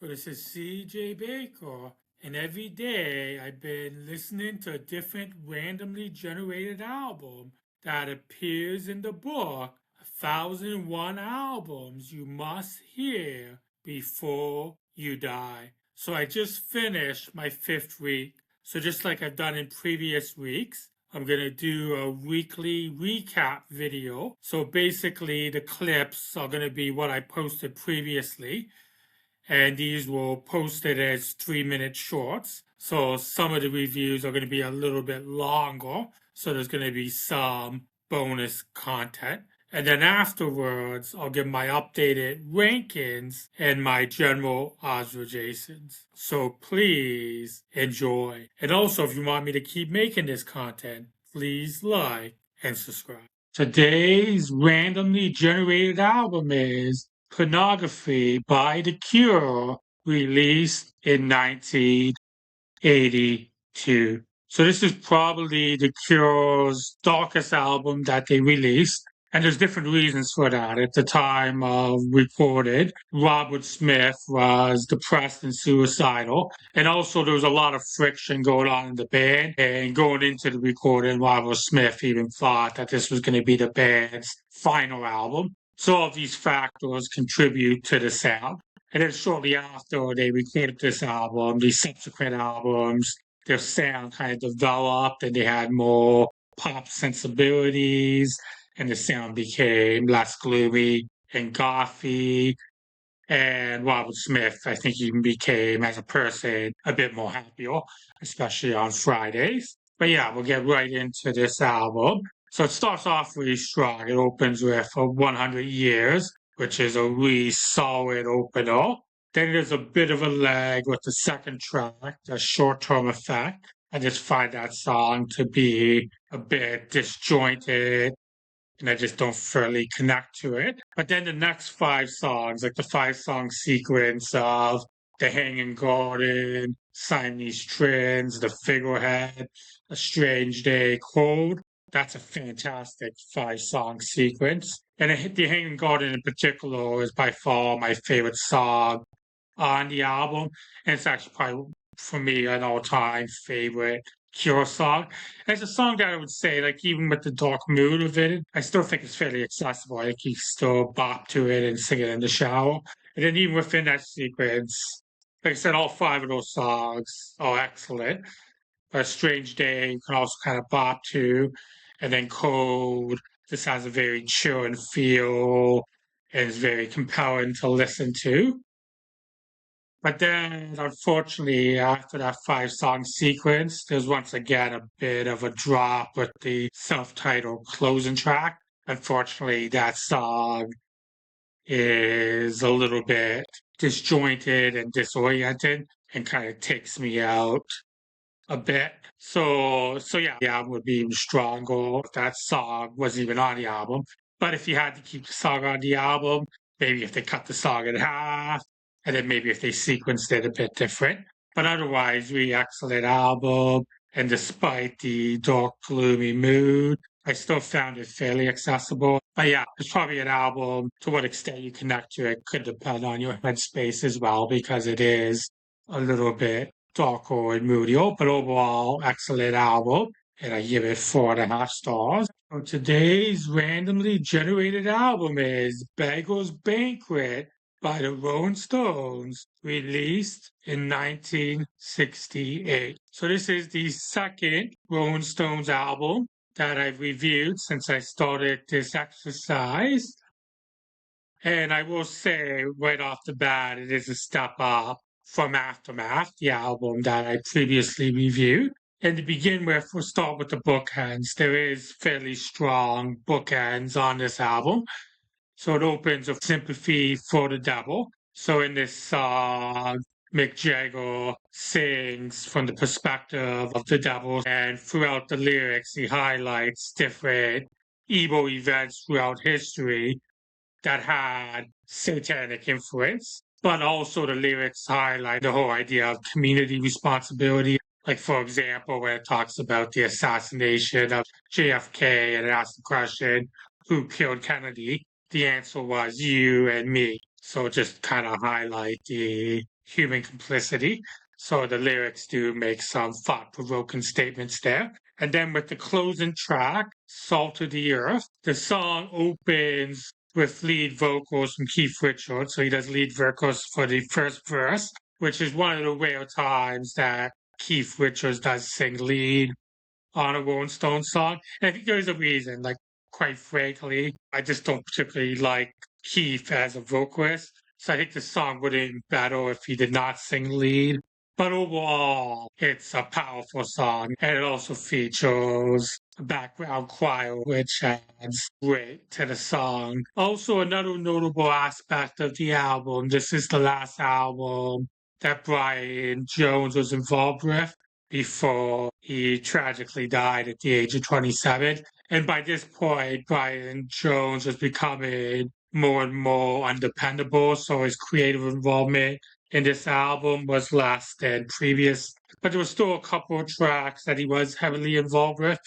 This is CJ Baker, and every day I've been listening to a different randomly generated album that appears in the book 1001 Albums You Must Hear Before You Die. So I just finished my fifth week. So just like I've done in previous weeks, I'm going to do a weekly recap video. So basically, the clips are going to be what I posted previously, and these were posted as 3-minute shorts. So some of the reviews are going to be a little bit longer. So there's going to be some bonus content. And then afterwards, I'll give my updated rankings and my general observations. So please enjoy. And also, if you want me to keep making this content, please like and subscribe. Today's randomly generated album is Pornography by The Cure, released in 1982. So this is probably The Cure's darkest album that they released. And there's different reasons for that. At the time of recorded, Robert Smith was depressed and suicidal. And also there was a lot of friction going on in the band. And going into the recording, Robert Smith even thought that this was going to be the band's final album. So all of these factors contribute to the sound. And then shortly after they recorded this album, the subsequent albums, their sound kind of developed and they had more pop sensibilities, and the sound became less gloomy and gothy. And Robert Smith, I think, even became, as a person, a bit more happier, especially on Fridays. But yeah, we'll get right into this album. So it starts off really strong. It opens with 100 Years, which is a really solid opener. Then there's a bit of a lag with the second track, the Short-Term Effect. I just find that song to be a bit disjointed, and I just don't fairly connect to it. But then the next five songs, like the 5 song sequence of The Hanging Garden, Siamese Twins, The Figurehead, A Strange Day, Cold, that's a fantastic 5 song sequence. And The Hanging Garden in particular is by far my favorite song on the album. And it's actually probably, for me, an all-time favorite Cure song. And it's a song that I would say, like, even with the dark mood of it, I still think it's fairly accessible. Like, you still bop to it and sing it in the shower. And then even within that sequence, like I said, all 5 of those songs are excellent. A Strange Day you can also kind of bop to. And then Cold, this has a very chill and feel and is very compelling to listen to. But then, unfortunately, after that 5 song sequence, there's once again a bit of a drop with the self-titled closing track. Unfortunately, that song is a little bit disjointed and disoriented and kind of takes me out a bit. So yeah, the album would be even stronger if that song wasn't even on the album. But if you had to keep the song on the album, maybe if they cut the song in half, and then maybe if they sequenced it a bit different. But otherwise, really excellent album. And despite the dark, gloomy mood, I still found it fairly accessible. But yeah, it's probably an album. To what extent you connect to it could depend on your headspace as well, because it is a little bit darker and moodier, but overall, excellent album. And I give it 4.5 stars. So today's randomly generated album is Beggars Banquet by the Rolling Stones, released in 1968. So this is the second Rolling Stones album that I've reviewed since I started this exercise. And I will say right off the bat, it is a step up from Aftermath, the album that I previously reviewed. And to begin with, we'll start with the bookends. There is fairly strong bookends on this album. So it opens with Sympathy for the Devil. So in this song, Mick Jagger sings from the perspective of the devil, and throughout the lyrics, he highlights different evil events throughout history that had satanic influence, but also the lyrics highlight the whole idea of community responsibility. Like, for example, when it talks about the assassination of JFK and it asks the question, who killed Kennedy? The answer was you and me. So just kind of highlight the human complicity. So the lyrics do make some thought-provoking statements there. And then with the closing track, Salt of the Earth, the song opens with lead vocals from Keith Richards. So he does lead vocals for the first verse, which is one of the rare times that Keith Richards does sing lead on a Rolling Stones song. And I think there's a reason, like, quite frankly, I just don't particularly like Keith as a vocalist. So I think the song would have been better if he did not sing lead. But overall, it's a powerful song, and it also features a background choir, which adds weight to the song. Also, another notable aspect of the album, this is the last album that Brian Jones was involved with before he tragically died at the age of 27. And by this point, Brian Jones was becoming more and more undependable, so his creative involvement in this album was less than previous. But there was still a couple of tracks that he was heavily involved with.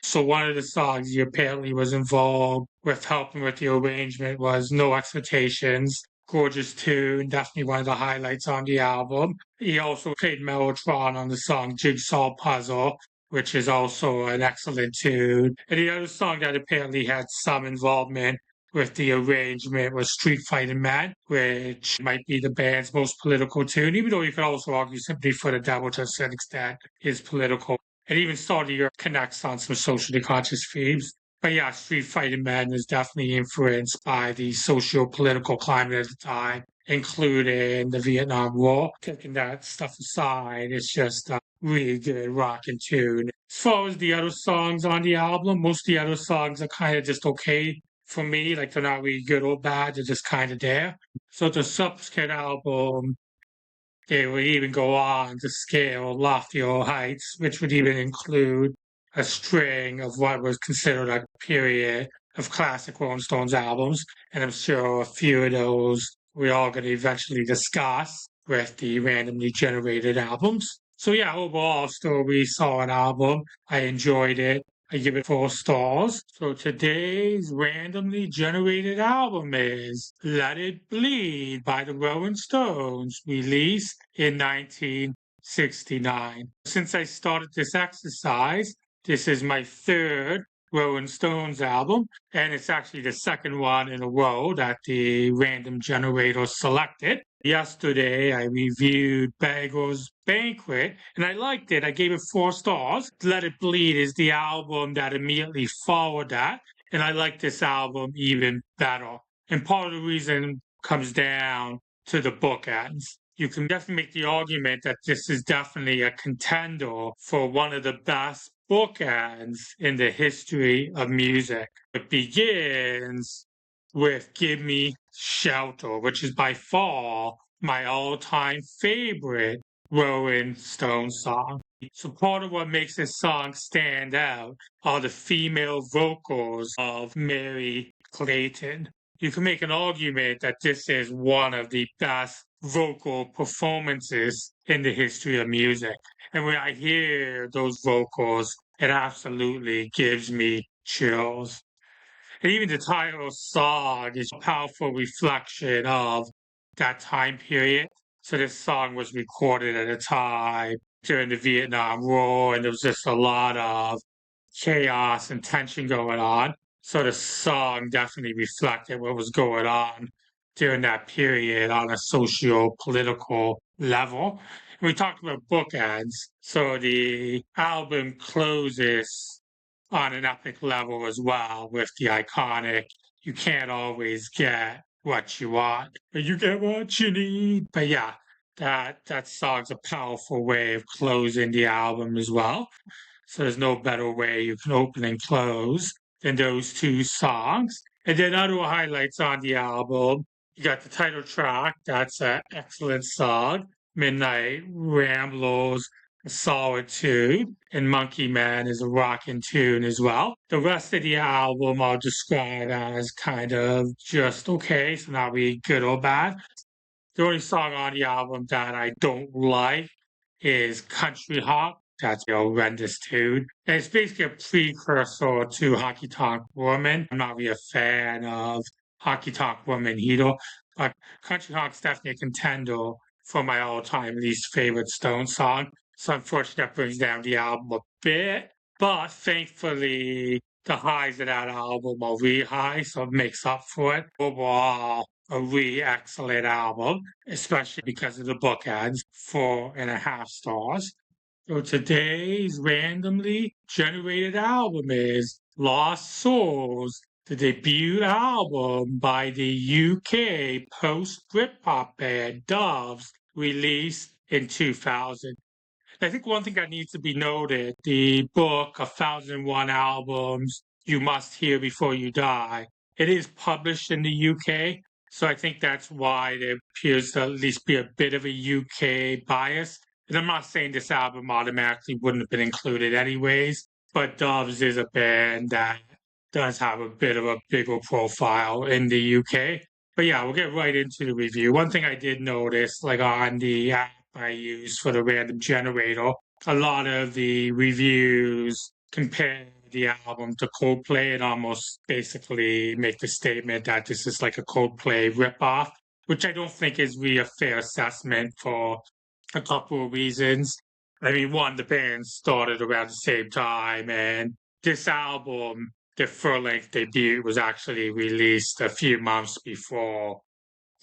So one of the songs he apparently was involved with helping with the arrangement was No Expectations. Gorgeous tune, definitely one of the highlights on the album. He also played Mellotron on the song Jigsaw Puzzle, which is also an excellent tune. And the other song that apparently had some involvement with the arrangement was Street Fighting Man, which might be the band's most political tune, even though you could also argue Sympathy for the Devil to a certain extent is political. And even Start of the Year connects on some socially conscious themes. But yeah, Street Fighting Man is definitely influenced by the socio-political climate at the time, including the Vietnam War. Taking that stuff aside, it's just a really good rockin' tune. As far as the other songs on the album, most of the other songs are kind of just okay for me. Like, they're not really good or bad, they're just kind of there. So the subsequent album, they would even go on to scale loftier heights, which would even include a string of what was considered a period of classic Rolling Stones albums. And I'm sure a few of those we're all going to eventually discuss with the randomly generated albums. So yeah, overall, still a really solid album. I enjoyed it. I give it 4 stars. So today's randomly generated album is Let It Bleed by the Rolling Stones, released in 1969. Since I started this exercise, this is my third Rolling Stones album, and it's actually the second one in a row that the random generator selected. Yesterday, I reviewed Beggars' Banquet, and I liked it. I gave it 4 stars. Let It Bleed is the album that immediately followed that, and I like this album even better. And part of the reason comes down to the bookends. You can definitely make the argument that this is definitely a contender for one of the best bookends in the history of music. It begins with Give Me Shelter, which is by far my all-time favorite Rolling Stones song. So part of what makes this song stand out are the female vocals of Mary Clayton. You can make an argument that this is one of the best vocal performances in the history of music. And when I hear those vocals, it absolutely gives me chills. And even the title song is a powerful reflection of that time period. So this song was recorded at a time during the Vietnam War, and there was just a lot of chaos and tension going on. So the song definitely reflected what was going on during that period on a socio-political level. And we talked about bookends. So the album closes on an epic level as well with the iconic, you can't always get what you want, but you get what you need. But yeah, that song's a powerful way of closing the album as well. So there's no better way you can open and close than those 2 songs. And then other highlights on the album, you got the title track, that's an excellent song. Midnight Ramblers, a solid tune, and Monkey Man is a rockin' tune as well. The rest of the album I'll describe as kind of just okay, so not really good or bad. The only song on the album that I don't like is Country Hop. That's a horrendous tune. And it's basically a precursor to Honky Tonk Woman. I'm not really a fan of Honky Tonk Woman either, but Country Honk's definitely a contender for my all-time least favorite Stone song. So unfortunately, that brings down the album a bit. But thankfully, the highs of that album are really high, so it makes up for it. Overall, a really excellent album, especially because of the bookends, 4.5 stars. So today's randomly generated album is Lost Souls, the debut album by the UK post-Britpop band Doves, released in 2000. I think one thing that needs to be noted, the book, 1001 Albums You Must Hear Before You Die, it is published in the UK. So I think that's why there appears to at least be a bit of a UK bias. And I'm not saying this album automatically wouldn't have been included anyways, but Doves is a band that does have a bit of a bigger profile in the UK. But yeah, we'll get right into the review. One thing I did notice, like on the app I use for the random generator, a lot of the reviews compare the album to Coldplay and almost basically make the statement that this is like a Coldplay ripoff, which I don't think is really a fair assessment for a couple of reasons. I mean, one, the band started around the same time, and this album, the full-length debut, was actually released a few months before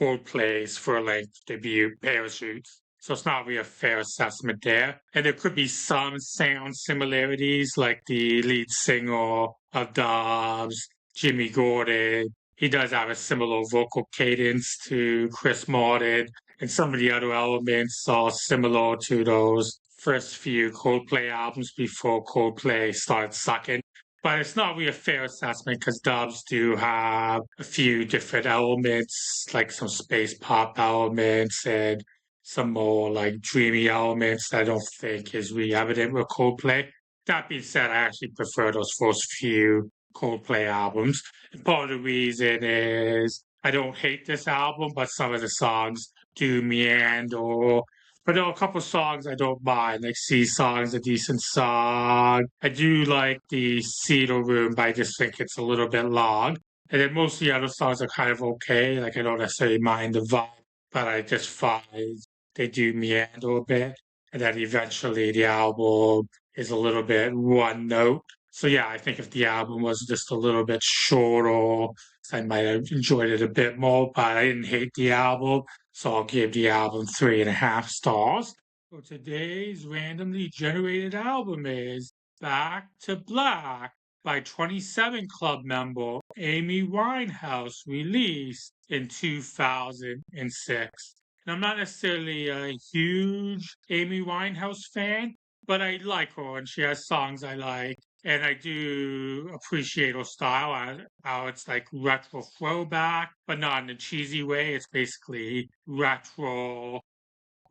Coldplay's full-length debut, Parachutes. So it's not really a fair assessment there. And there could be some sound similarities, like the lead singer of Dobbs, Jimmy Gordon. He does have a similar vocal cadence to Chris Martin, and some of the other elements are similar to those first few Coldplay albums before Coldplay started sucking. But it's not really a fair assessment because dubs do have a few different elements, like some space pop elements and some more like dreamy elements that I don't think is really evident with Coldplay. That being said, I actually prefer those first few Coldplay albums. And part of the reason is I don't hate this album, but some of the songs do meander. But there are a couple of songs I don't mind. Like Sea Song's a decent song. I do like the Cedar Room, but I just think it's a little bit long. And then most of the other songs are kind of okay. Like I don't necessarily mind the vibe, but I just find they do meander a bit. And then eventually the album is a little bit one note. So yeah, I think if the album was just a little bit shorter, I might have enjoyed it a bit more, but I didn't hate the album. So I'll give the album 3.5 stars. So today's randomly generated album is Back to Black by 27 Club member Amy Winehouse, released in 2006. And I'm not necessarily a huge Amy Winehouse fan, but I like her and she has songs I like. And I do appreciate her style, how it's like retro throwback, but not in a cheesy way. It's basically retro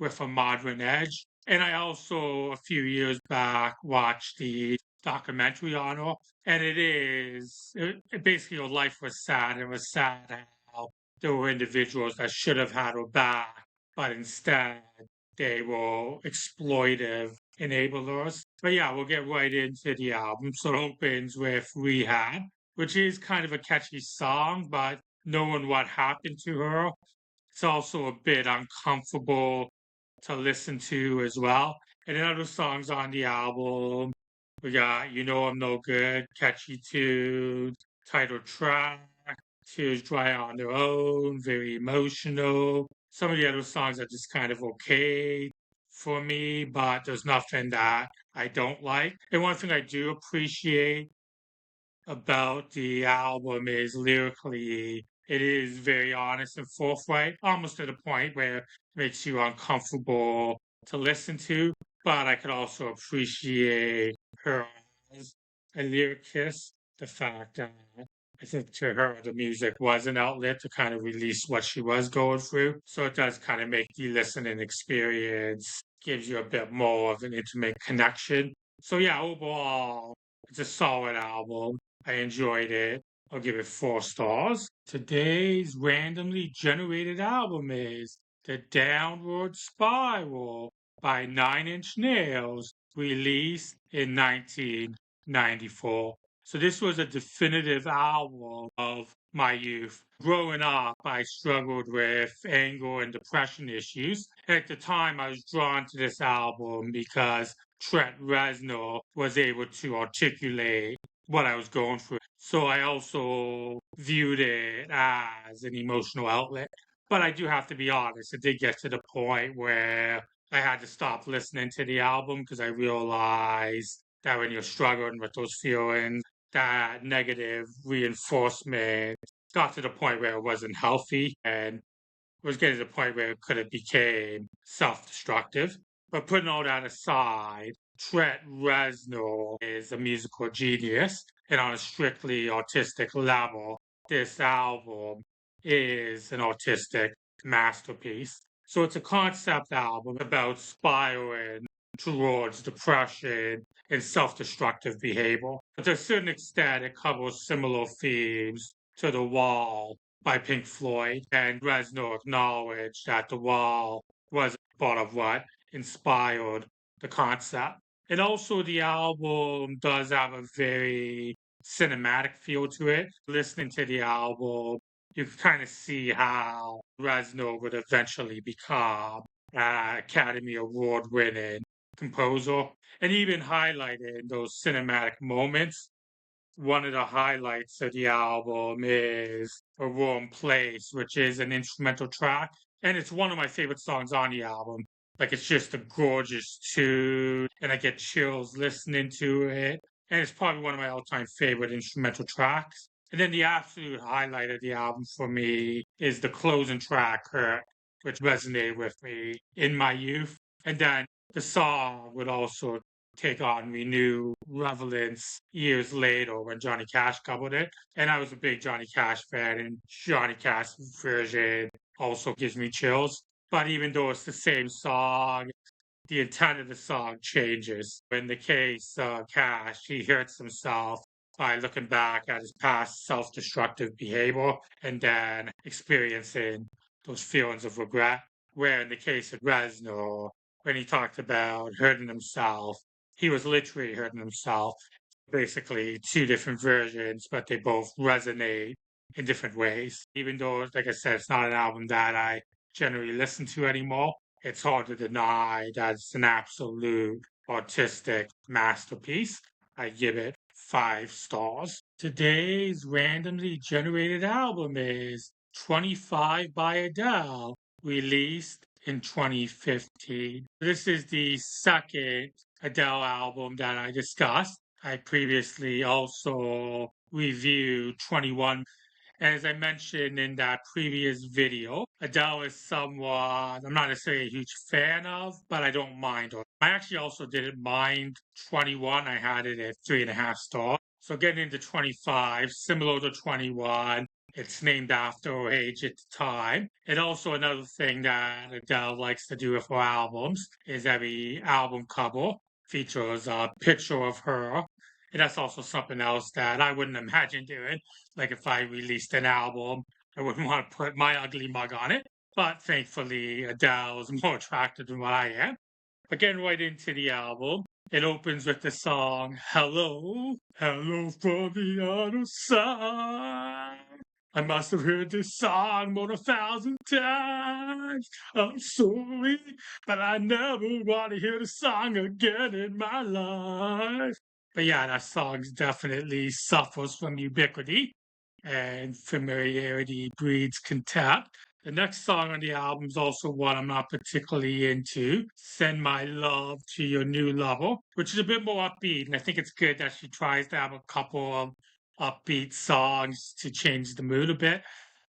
with a modern edge. And I also, a few years back, watched the documentary on her, and basically her life was sad. It was sad how there were individuals that should have had her back, but instead they were exploitive enablers. But yeah, we'll get right into the album. So it opens with Rehab, which is kind of a catchy song, but knowing what happened to her, it's also a bit uncomfortable to listen to as well. And then other songs on the album, we got You Know I'm No Good, Catchy Tune, title track, Tears Dry on Their Own, very emotional. Some of the other songs are just kind of okay for me, but there's nothing that I don't like. And one thing I do appreciate about the album is lyrically, it is very honest and forthright, almost to the point where it makes you uncomfortable to listen to. But I could also appreciate her as a lyricist, the fact that I think to her the music was an outlet to kind of release what she was going through. So it does kind of make the listening experience, gives you a bit more of an intimate connection. So yeah, overall, it's a solid album. I enjoyed it. I'll give it 4 stars. Today's randomly generated album is The Downward Spiral by 9 Inch Nails, released in 1994. So this was a definitive album of my youth. Growing up, I struggled with anger and depression issues. At the time, I was drawn to this album because Trent Reznor was able to articulate what I was going through. So I also viewed it as an emotional outlet. But I do have to be honest, it did get to the point where I had to stop listening to the album because I realized that when you're struggling with those feelings, that negative reinforcement got to the point where it wasn't healthy and was getting to the point where it could have became self-destructive. But putting all that aside, Trent Reznor is a musical genius, and on a strictly artistic level, this album is an artistic masterpiece. So it's a concept album about spiraling towards depression and self-destructive behavior. But to a certain extent, it covers similar themes to The Wall by Pink Floyd, and Reznor acknowledged that The Wall was part of what inspired the concept. And also, the album does have a very cinematic feel to it. Listening to the album, you can kind of see how Reznor would eventually become an Academy Award winning composer, and even highlighted those cinematic moments. One of the highlights of the album is A Warm Place, which is an instrumental track. And it's one of my favorite songs on the album. Like, it's just a gorgeous tune, and I get chills listening to it. And it's probably one of my all time favorite instrumental tracks. And then the absolute highlight of the album for me is the closing track, Hurt, which resonated with me in my youth. And then the song would also take on renewed relevance years later when Johnny Cash covered it. And I was a big Johnny Cash fan, and Johnny Cash's version also gives me chills. But even though it's the same song, the intent of the song changes. In the case of Cash, he hurts himself by looking back at his past self destructive behavior and then experiencing those feelings of regret. Where in the case of Reznor, when he talked about hurting himself, he was literally hurting himself. Basically, two different versions, but they both resonate in different ways. Even though, like I said, it's not an album that I generally listen to anymore, it's hard to deny that it's an absolute artistic masterpiece. I give it 5 stars. Today's randomly generated album is 25 by Adele, released in 2015. This is the second Adele album that I discussed. I previously also reviewed 21. And as I mentioned in that previous video, Adele is someone I'm not necessarily a huge fan of, but I don't mind her. I actually also didn't mind 21. I had it at 3.5 stars. So getting into 25, similar to 21, it's named after her age at the time. And also another thing that Adele likes to do with her albums is every album cover features a picture of her. And that's also something else that I wouldn't imagine doing. Like if I released an album, I wouldn't want to put my ugly mug on it. But thankfully, Adele is more attractive than what I am. But getting right into the album, it opens with the song Hello, Hello from the Other Side. I must have heard this song more than 1,000 times. I'm sorry, but I never want to hear the song again in my life. But yeah, that song definitely suffers from ubiquity, and familiarity breeds contempt. The next song on the album is also one I'm not particularly into, Send My Love to Your New Lover, which is a bit more upbeat. And I think it's good that she tries to have a couple of upbeat songs to change the mood a bit.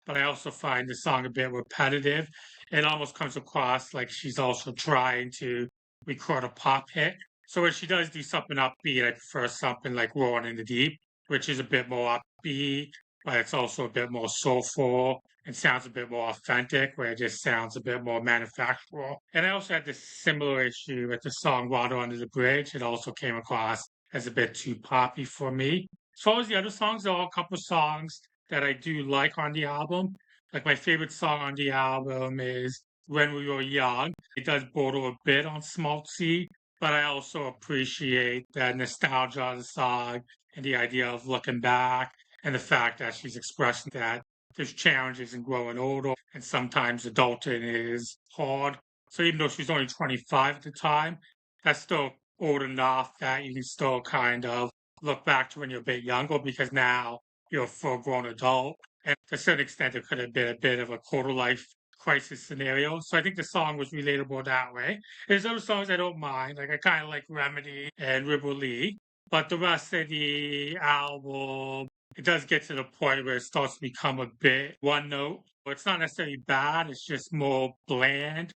But I also find the song a bit repetitive. It almost comes across like she's also trying to record a pop hit. So when she does do something upbeat, I prefer something like Rolling in the Deep, which is a bit more upbeat, but it's also a bit more soulful and sounds a bit more authentic, where it just sounds a bit more manufactural. And I also had this similar issue with the song Water Under the Bridge. It also came across as a bit too poppy for me. As far as the other songs, there are a couple of songs that I do like on the album. Like my favorite song on the album is When We Were Young. It does border a bit on schmaltzy, but I also appreciate the nostalgia of the song and the idea of looking back and the fact that she's expressing that there's challenges in growing older and sometimes adulting is hard. So even though she's only 25 at the time, that's still old enough that you can still kind of look back to when you're a bit younger because now you're a full grown adult. And to a certain extent, it could have been a bit of a quarter life crisis scenario. So I think the song was relatable that way. There's other songs I don't mind. Like I kind of like Remedy and River Lee. But the rest of the album, it does get to the point where it starts to become a bit one note. But it's not necessarily bad, it's just more bland.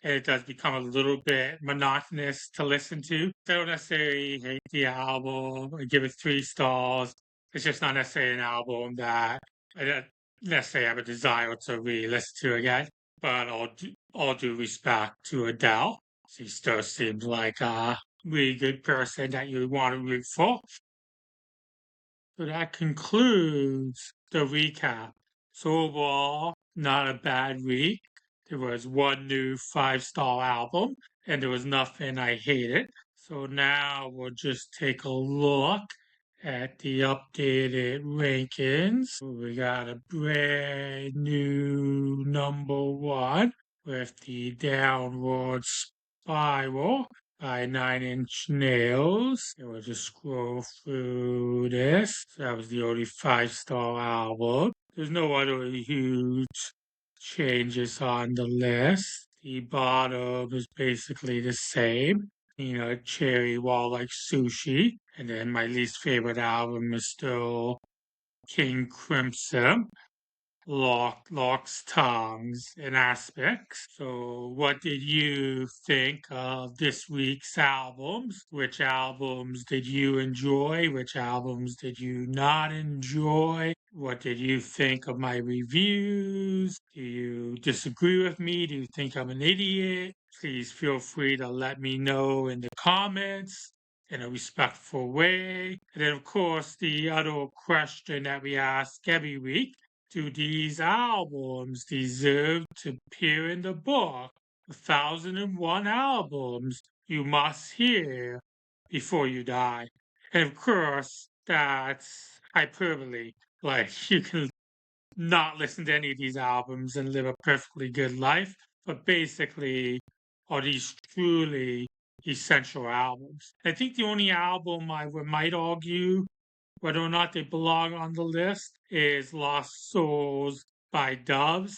And it does become a little bit monotonous to listen to. I don't necessarily hate the album. I give it 3 stars. It's just not necessarily an album that I don't necessarily have a desire to re-listen to again. But all due respect to Adele, she still seems like a really good person that you want to root for. So that concludes the recap. So overall, not a bad week. There was one new 5-star album, and there was nothing I hated. So now we'll just take a look at the updated rankings. We got a brand new number 1 with the Downward Spiral by 9 Inch Nails. And we'll just scroll through this. So that was the only 5-star album. There's no other huge changes on the list. The bottom is basically the same. Cherry Wall Like Sushi. And then my least favorite album is still King Crimson. Locks, tongues, and aspects. So, what did you think of this week's albums? Which albums did you enjoy? Which albums did you not enjoy? What did you think of my reviews? Do you disagree with me? Do you think I'm an idiot? Please feel free to let me know in the comments in a respectful way. And then, of course, the other question that we ask every week, do these albums deserve to appear in the book? 1001 albums you must hear before you die. And of course, that's hyperbole. Like, you can not listen to any of these albums and live a perfectly good life. But basically, are these truly essential albums? I think the only album I might argue whether or not they belong on the list is Lost Souls by Doves.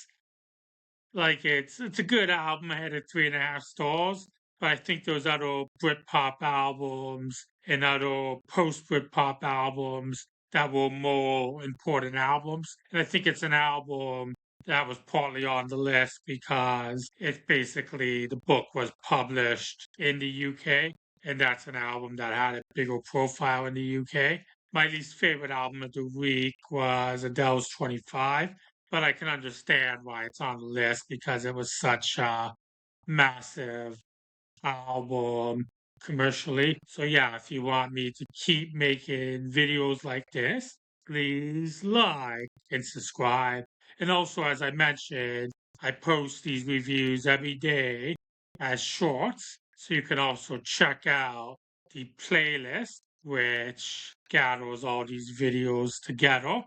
Like it's a good album. I had it 3.5 stars, but I think those other Britpop albums and other post Britpop albums that were more important albums. And I think it's an album that was partly on the list because it's basically the book was published in the UK, and that's an album that had a bigger profile in the UK. My least favorite album of the week was Adele's 25, but I can understand why it's on the list because it was such a massive album commercially. So yeah, if you want me to keep making videos like this, please like and subscribe. And also, as I mentioned, I post these reviews every day as shorts. So you can also check out the playlist, which gathers all these videos together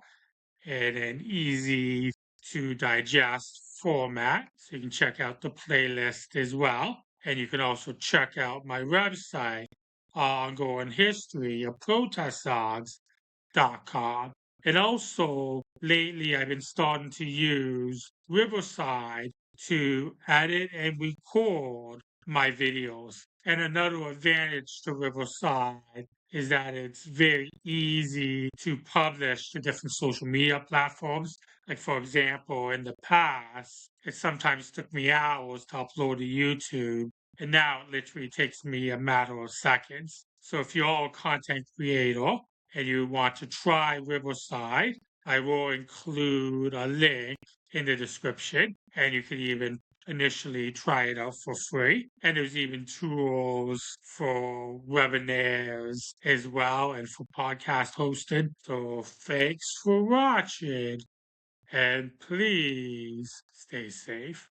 in an easy to digest format. So you can check out the playlist as well. And you can also check out my website, ongoing history of protest songs.com. And also, lately, I've been starting to use Riverside to edit and record my videos. And another advantage to Riverside is that it's very easy to publish to different social media platforms. Like, for example, in the past, it sometimes took me hours to upload to YouTube, and now it literally takes me a matter of seconds. So if you're a content creator and you want to try Riverside, I will include a link in the description, and you can even initially try it out for free. And there's even tools for webinars as well and for podcast hosting. So thanks for watching, and please stay safe.